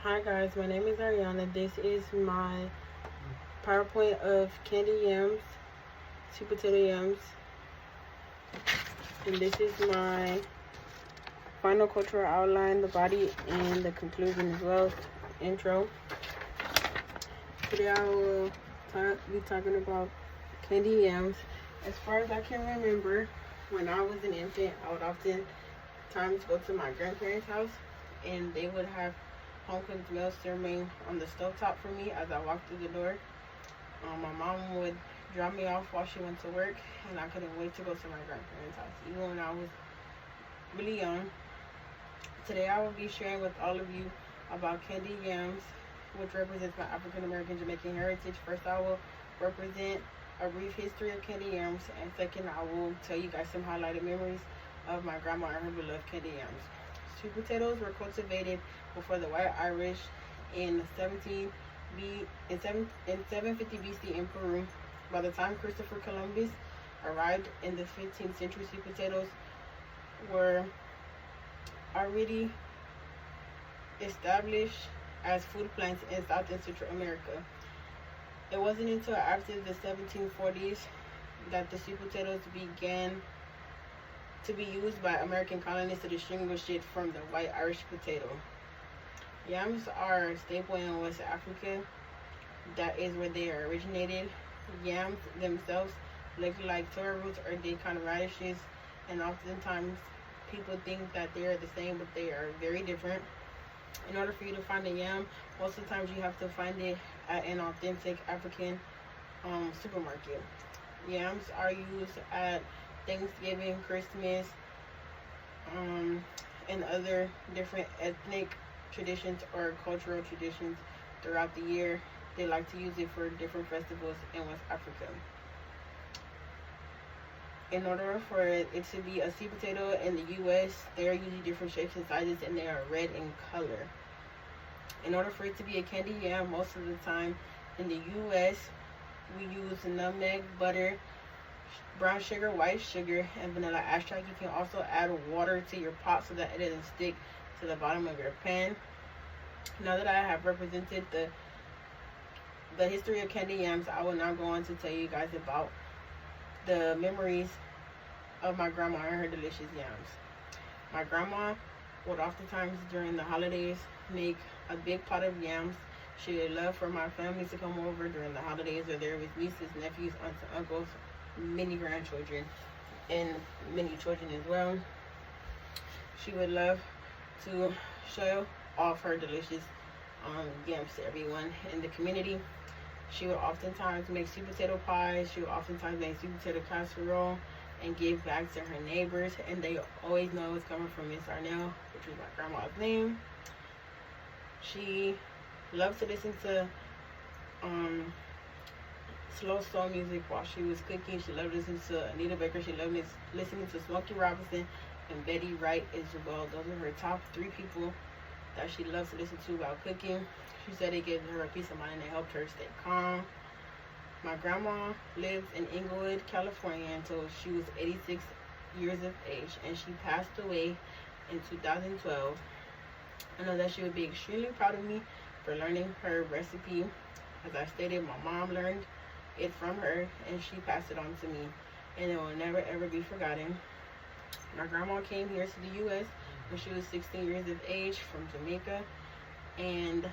Hi guys, my name is Ariana. This is my PowerPoint of candy yams, sweet potato yams, and this is my final cultural outline, the body, and the conclusion as well, intro. Today I will be talking about candy yams. As far as I can remember, when I was an infant, I would often times go to my grandparents' house, and they would have home cooked meals simmering on the stovetop for me as I walked through the door. My mom would drop me off while she went to work, and I couldn't wait to go to my grandparents' house, even when I was really young. Today I will be sharing with all of you about candy yams, which represents my African American Jamaican heritage. First, I will represent a brief history of candy yams, and second, I will tell you guys some highlighted memories of my grandma and her beloved candy yams. Sweet potatoes were cultivated before the white Irish in 750 BC in Peru. By the time Christopher Columbus arrived in the 15th century, sweet potatoes were already established as food plants in South and Central America. It wasn't until after the 1740s that the sweet potatoes began to be used by American colonists to distinguish it from the white Irish potato. Yams are a staple in West Africa. That is where they originated. Yams themselves look like taro roots or daikon radishes, and oftentimes people think that they are the same, but they are very different. In order for you to find a yam, most of the times you have to find it at an authentic African supermarket. Yams are used at Thanksgiving, Christmas, and other different ethnic traditions or cultural traditions throughout the year. They like to use it for different festivals in West Africa. In order for it to be a sweet potato in the U.S., they are usually different shapes and sizes, and they are red in color. In order for it to be a candy yam, most of the time in the U.S., we use nutmeg, butter, brown sugar, white sugar, and vanilla extract. You can also add water to your pot so that it doesn't stick to the bottom of your pan. Now that I have represented the history of candy yams, I will now go on to tell you guys about the memories of my grandma and her delicious yams. My grandma would oftentimes during the holidays make a big pot of yams. She would love for my family to come over during the holidays, or there was nieces, nephews, aunts, and uncles, many grandchildren, and many children as well. She would love to show off her delicious yams to everyone in the community. She would oftentimes make sweet potato pies. She would oftentimes make sweet potato casserole and give back to her neighbors, and they always know it's coming from Miss Arnell, which was my grandma's name. She loved to listen to slow soul music while she was cooking. She loved listening to Anita Baker. She loved listening to Smokey Robinson and Betty Wright as well. Those are her top 3 people that she loves to listen to while cooking. She said it gave her a peace of mind and it helped her stay calm. My grandma lived in Inglewood, California until she was 86 years of age, and she passed away in 2012. I know that she would be extremely proud of me for learning her recipe. As I stated, my mom learned it from her and she passed it on to me, and it will never ever be forgotten. My grandma came here to the U.S. when she was 16 years of age from Jamaica, and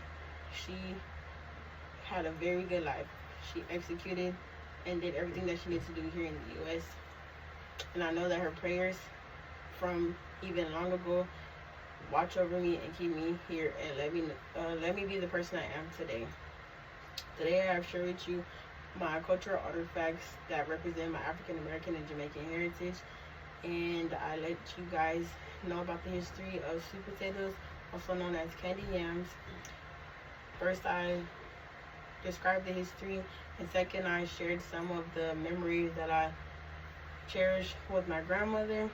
she had a very good life. She executed and did everything that she needed to do here in the U.S. And I know that her prayers from even long ago watch over me and keep me here and let me be the person I am today. Today I have shared with you my cultural artifacts that represent my African American and Jamaican heritage, and I let you guys know about the history of sweet potatoes, also known as candy yams. First, I described the history, and second, I shared some of the memories that I cherish with my grandmother,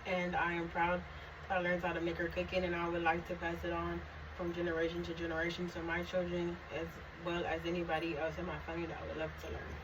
and I am proud that I learned how to make her cooking, and I would like to pass it on from generation to generation to my children, as well as anybody else in my family that I would love to learn.